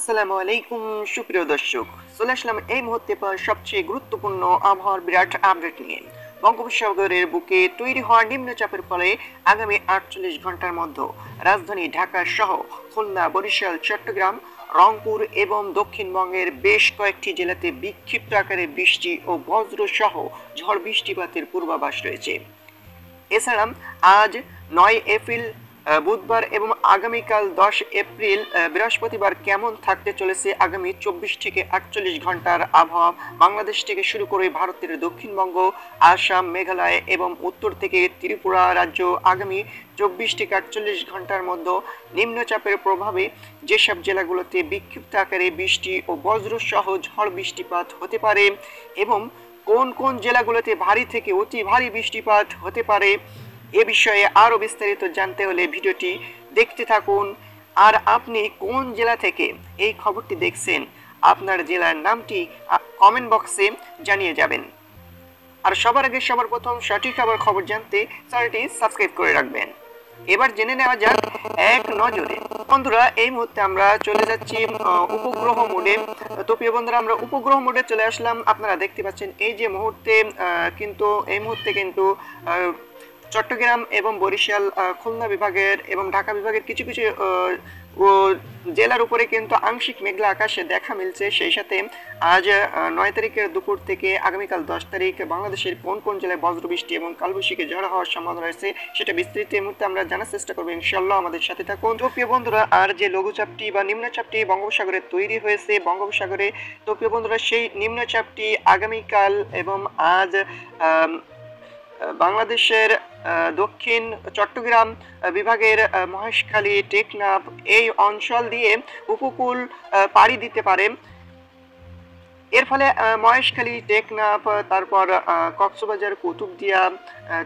আসসালামু আলাইকুম সুপ্রিয় দর্শক, চলে আসলাম এই মুহূর্তে পাওয়া সবচেয়ে গুরুত্বপূর্ণ আবহাওয়ার বিরাট আপডেট নিয়ে। বঙ্গোপসাগরের বুকে তৈরি হওয়া নিম্নচাপের ফলে আগামী 48 ঘন্টার মধ্যে রাজধানী ঢাকা সহ খুলনা, বরিশাল, চট্টগ্রাম, রংপুর এবং দক্ষিণবঙ্গের বেশ কয়েকটি জেলাতে বিক্ষিপ্ত আকারে বৃষ্টি ও বজ্র সহ ঝড় বৃষ্টিপাতের পূর্বাভাস রয়েছে। এছাড়া আজ 9 এপ্রিল বুধবার এবং আগামীকাল 10 এপ্রিল বৃহস্পতিবার কেমন থাকতে চলেছে আগামী 24 থেকে 48 ঘন্টার আবহাওয়া বাংলাদেশ থেকে শুরু করে ভারতের দক্ষিণবঙ্গ, আসাম, মেঘালয় এবং উত্তর থেকে ত্রিপুরা রাজ্য আগামী 24 থেকে 48 ঘন্টার মধ্যে নিম্নচাপের প্রভাবে যেসব জেলাগুলোতে বিক্ষিপ্ত আকারে বৃষ্টি ও বজ্র সহ ঝড় বৃষ্টিপাত হতে পারে এবং কোন কোন জেলাগুলোতে ভারী থেকে অতি ভারী বৃষ্টিপাত হতে পারে এ বিষয়ে আরও বিস্তারিত জানতে হলে ভিডিওটি দেখতে থাকুন। আর আপনি কোন জেলা থেকে এই খবরটি দেখছেন আপনার জেলার নামটি কমেন্ট বক্সে জানিয়ে যাবেন। আর সবার আগে সবার প্রথম সঠিক খবর জানতে চ্যানেলটি সাবস্ক্রাইব করে রাখবেন। এবার জেনে নেওয়া যাক এক নজরে। বন্ধুরা, এই মুহূর্তে আমরা চলে যাচ্ছি উপগ্রহ মোডে। তো প্রিয় বন্ধুরা, আমরা উপগ্রহ মোডে চলে আসলাম। আপনারা দেখতে পাচ্ছেন এই যে মুহূর্তে কিন্তু চট্টগ্রাম এবং বরিশাল, খুলনা বিভাগের এবং ঢাকা বিভাগের কিছু কিছু জেলার উপরে কিন্তু আংশিক মেঘলা আকাশে দেখা মিলছে। সেই সাথে আজ 9 তারিখের দুপুর থেকে আগামীকাল 10 তারিখ বাংলাদেশের কোন কোন জেলায় বজ্রবৃষ্টি এবং কালবৈশাখী ঝড় হওয়ার সম্ভাবনা রয়েছে সেটা বিস্তারিত এই মুহূর্তে আমরা জানার চেষ্টা করবো ইনশাআল্লাহ। আমাদের সাথে থাকুন। তো প্রিয় বন্ধুরা, আর যে লঘুচাপটি বা নিম্নচাপটি বঙ্গোপসাগরে তৈরি হয়েছে বঙ্গোপসাগরে, তো প্রিয় বন্ধুরা, সেই নিম্নচাপটি আগামীকাল এবং আজ বাংলাদেশের দক্ষিণ চট্টগ্রাম বিভাগের মহেশখালী, টেকনাফ এই অঞ্চল দিয়ে উপকূল পাড়ি দিতে পারে। এর ফলে মহেশখালী, টেকনাফ, তারপর কক্সবাজার, কুতুবদিয়া,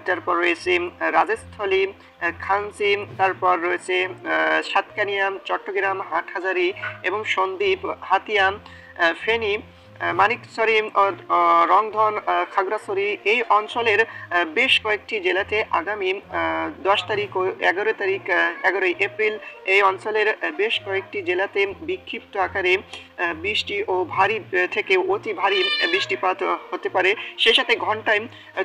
তারপর রয়েছে রাজস্থলী, খানসি, তারপর রয়েছে সাতকানিয়া, চট্টগ্রাম, হাটহাজারী এবং সন্দ্বীপ, হাতিয়া, ফেনী, মানিকছড়ি, রংধন, খাগড়াছড়ি এই অঞ্চলের বেশ কয়েকটি জেলাতে আগামী 10 তারিখ ও 11 এপ্রিল এই অঞ্চলের বেশ কয়েকটি জেলাতে বিক্ষিপ্ত আকারে বৃষ্টি ও ভারী থেকে অতি ভারী বৃষ্টিপাত হতে পারে। সেই সাথে ঘন্টায়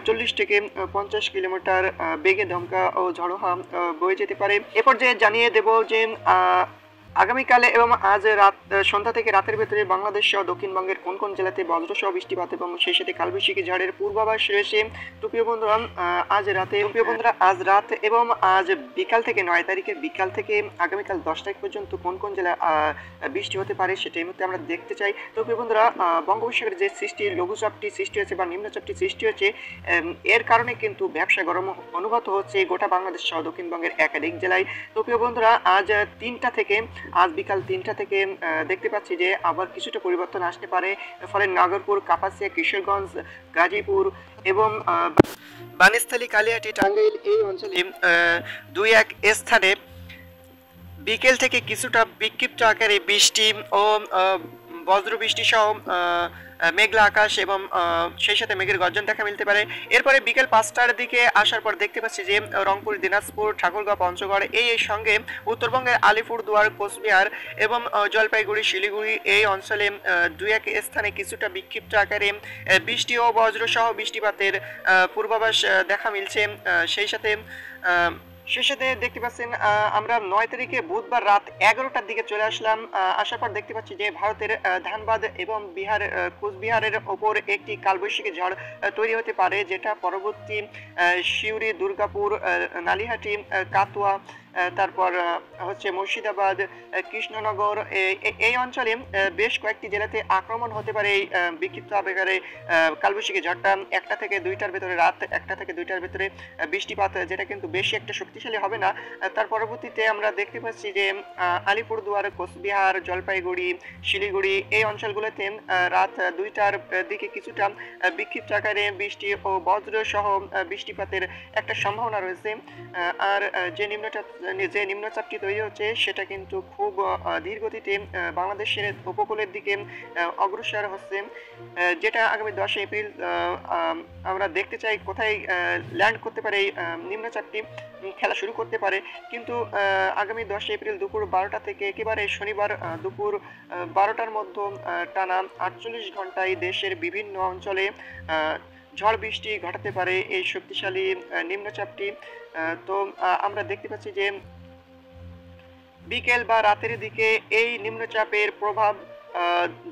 40 থেকে 50 কিলোমিটার বেগে দমকা ও ঝড়ো হাওয়া বয়ে যেতে পারে। এ পর্যায়ে জানিয়ে দেব যে আগামীকালে এবং আজ সন্ধ্যা থেকে রাতের ভেতরে বাংলাদেশ সহ দক্ষিণবঙ্গের কোন কোন জেলাতে বজ্রসহ বৃষ্টিপাত এবং সেই সাথে কালবৈশাখী ঝড়ের পূর্বাভাস রয়েছে। তো প্রিয় বন্ধুরা, আজ রাত এবং আজ বিকাল থেকে 9 তারিখের বিকাল থেকে আগামীকাল 10 তারিখ পর্যন্ত কোন কোন জেলায় বৃষ্টি হতে পারে সেটা এই মুহূর্তে আমরা দেখতে চাই। তো প্রিয় বন্ধুরা, বঙ্গোপসাগরের যে লঘুচাপটি সৃষ্টি হয়েছে বা নিম্নচাপটি সৃষ্টি হয়েছে, এর কারণে কিন্তু ব্যবসা গরম অনুভূত হচ্ছে গোটা বাংলাদেশ সহ দক্ষিণবঙ্গের একাধিক জেলায়। তো প্রিয় বন্ধুরা, আজ বিকাল 3টা থেকে দেখতে পাচ্ছি যে আবার কিছুটা পরিবর্তন আসতে পারে। ফলে নাগরপুর, কাপাসিয়া, কিশোরগঞ্জ, গাজীপুর এবং বানেশখালী, কালিয়াটি, টাঙ্গাইল এই অঞ্চলে 2-1 স্থানে বিকেল থেকে কিছুটা বিক্ষিপ্ত আকারে বৃষ্টি ও বজ্রবৃষ্টি সহ মেঘলা আকাশ এবং সেই সাথে মেঘের গর্জন দেখা মিলতে পারে। এরপরে বিকেল 5টার দিকে আসার পর দেখতে পাচ্ছি যে রংপুর, দিনাজপুর, ঠাকুরগাঁও, পঞ্চগড় এই সঙ্গে উত্তরবঙ্গের আলিপুরদুয়ার, কোচবিহার এবং জলপাইগুড়ি, শিলিগুড়ি এই অঞ্চলে 2-1 স্থানে কিছুটা বিক্ষিপ্ত আকারে বৃষ্টি ও বজ্র সহ বৃষ্টিপাতের পূর্বাভাস দেখা মিলছে। সেই সাথে দেখতে পাচ্ছেন আমরা 9 তারিখে বুধবার রাত 11টার দিকে চলে আসলাম। আসার পর দেখতে পাচ্ছি যে ভারতের ধানবাদ এবং কোচবিহারের ওপর একটি কালবৈশাখী ঝড় তৈরি হতে পারে, যেটা পরবর্তী সিউড়ি, দুর্গাপুর, নালিহাটি, কাতুয়া, তারপর হচ্ছে মুর্শিদাবাদ, কৃষ্ণনগর এই অঞ্চলে বেশ কয়েকটি জেলাতে আক্রমণ হতে পারে। এই বিক্ষিপ্ত আকারে কালবৈশাখী ঝড়টা 1টা থেকে 2টার ভেতরে, রাত 1টা থেকে 2টার ভেতরে বৃষ্টিপাত, যেটা কিন্তু বেশি একটা শক্তিশালী হবে না। তার পরবর্তীতে আমরা দেখতে পাচ্ছি যে আলিপুরদুয়ার, কোচবিহার, জলপাইগুড়ি, শিলিগুড়ি এই অঞ্চলগুলোতে রাত 2টার দিকে কিছুটা বিক্ষিপ্ত আকারে বৃষ্টি ও বজ্র সহ বৃষ্টিপাতের একটা সম্ভাবনা রয়েছে। আর যে যে নিম্নচাপটি তৈরি হচ্ছে সেটা কিন্তু খুব ধীর গতিতে বাংলাদেশের উপকূলের দিকে অগ্রসর হচ্ছে, যেটা আগামী 10 এপ্রিল আমরা দেখতে চাই কোথায় ল্যান্ড করতে পারে এই নিম্নচাপটি, খেলা শুরু করতে পারে। কিন্তু আগামী 10 এপ্রিল দুপুর 12টা থেকে একেবারে শনিবার দুপুর 12টার মধ্যে টানা 48 ঘন্টায় দেশের বিভিন্ন অঞ্চলে ঝড় বৃষ্টি ঘটাতে পারে এই শক্তিশালী নিম্নচাপটি। তো আমরা দেখতে পাচ্ছি যে বিকেল বা রাতের দিকে এই নিম্নচাপের প্রভাব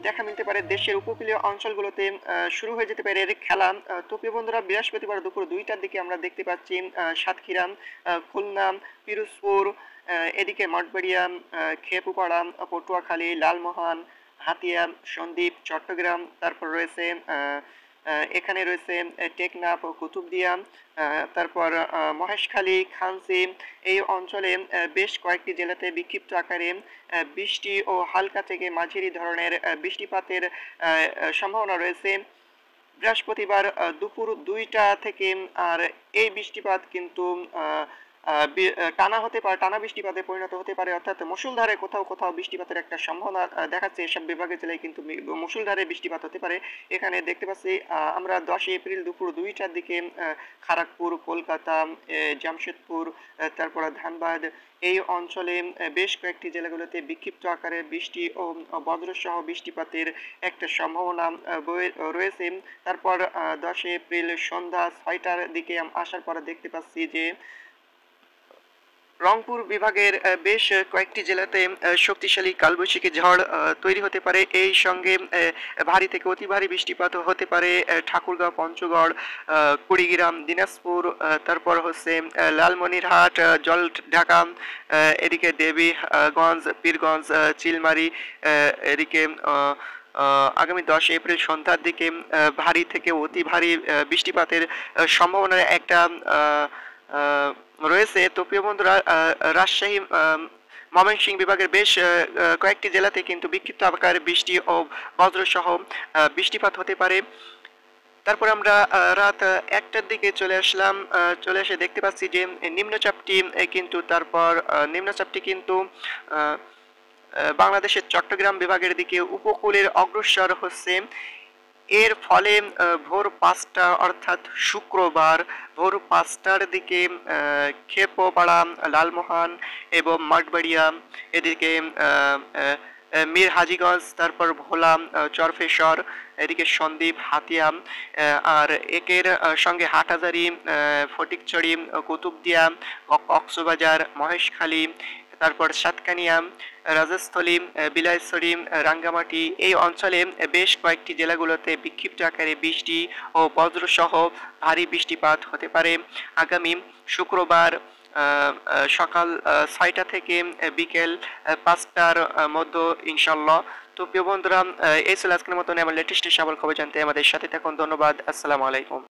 দেখা মিলতে পারে দেশের উপকূলীয় অঞ্চলগুলোতে, শুরু হয়ে যেতে পারে এর খেলা। তো প্রিয় বন্ধুরা, বৃহস্পতিবার দুপুর 2টার দিকে আমরা দেখতে পাচ্ছি সাতক্ষীরা, খুলনা, পিরোজপুর, এদিকে মঠবাড়িয়া, খেপুপাড়া, পটুয়াখালী, লালমোহন, হাতিয়া, সন্দ্বীপ, চট্টগ্রাম, তারপর রয়েছে এখানে রয়েছে টেকনাফ ও কুতুবদিয়া, তারপর মহেশখালী, খানসি, এই অঞ্চলে বেশ কয়েকটি জেলাতে বিক্ষিপ্ত আকারে বৃষ্টি ও হালকা থেকে মাঝারি ধরনের বৃষ্টিপাতের সম্ভাবনা রয়েছে বৃহস্পতিবার দুপুর 2টা থেকে। আর এই বৃষ্টিপাত কিন্তু টানা হতে পারে, টানা বৃষ্টিপাতে পরিণত হতে পারে, অর্থাৎ মুষলধারে কোথাও কোথাও বৃষ্টিপাতের একটা সম্ভাবনা দেখাচ্ছে। এসব বিভাগের জেলায় কিন্তু মুষলধারে বৃষ্টিপাত হতে পারে। এখানে দেখতে পাচ্ছি আমরা 10 এপ্রিল দুপুর 2টার দিকে খড়গপুর, কলকাতা, জামশেদপুর, তারপর ধানবাদ, এই অঞ্চলে বেশ কয়েকটি জেলাগুলোতে বিক্ষিপ্ত আকারে বৃষ্টি ও বজ্রসহ বৃষ্টিপাতের একটা সম্ভাবনা রয়েছে। তারপর 10 এপ্রিল সন্ধ্যা 6টার দিকে আসার পরে দেখতে পাচ্ছি যে রংপুর বিভাগের বেশ কয়েকটি জেলাতে শক্তিশালী কালবৈশাখী ঝড় তৈরি হতে পারে। এই সঙ্গে ভারী থেকে অতি ভারী বৃষ্টিপাত হতে পারে ঠাকুরগাঁও, পঞ্চগড়, কুড়িগ্রাম, দিনাজপুর, তারপর হচ্ছে লালমনিরহাট, জলঢাকা, এদিকে দেবীগঞ্জ, পীরগঞ্জ, চিলমারি, এদিকে আগামী 10 এপ্রিল সন্ধ্যার দিকে ভারী থেকে অতি ভারী বৃষ্টিপাতের সম্ভাবনা একটা রয়েছে। তো প্রিয় বন্ধুরা, রাজশাহী, ময়মনসিংহ বিভাগের বেশ কয়েকটি জেলাতে কিন্তু বিক্ষিপ্ত আকারে বৃষ্টি ও বজ্রসহ বৃষ্টিপাত হতে পারে। তারপর আমরা রাত 1টার দিকে চলে আসলাম, চলে এসে দেখতে পাচ্ছি যে নিম্নচাপটি কিন্তু বাংলাদেশের চট্টগ্রাম বিভাগের দিকে উপকূলের অগ্রসর হচ্ছে। এর ফলে ভোর 5টা অর্থাৎ শুক্রবার ভোর 5টার দিকে খেপুপাড়া, লালমোহন এবং মঠবাড়িয়া, এদিকে মীর হাজীগঞ্জ, তারপর ভোলা, চরফেশ্বর, এদিকে সন্দ্বীপ, হাতিয়া, আর একের সঙ্গে হাটহাজারী, ফটিকছড়ি, কুতুবদিয়া, কক্সবাজার, মহেশখালী, তারপর সাতকানিয়া, রাজস্থলী, বিলাইছড়ি, রাঙ্গামাটি, এই অঞ্চলে বেশ কয়েকটি জেলাগুলোতে বিক্ষিপ্ত আকারে বৃষ্টি ও বজ্রসহ ভারী বৃষ্টিপাত হতে পারে আগামী শুক্রবার সকাল 6টা থেকে বিকেল 5টার মধ্যে ইনশাল্লাহ। তো প্রিয় বন্ধুরা, এই ছিল আজকের মতন আমার লেটেস্ট খবর জানতে আমাদের সাথে থাকুন। ধন্যবাদ। আসসালামু আলাইকুম।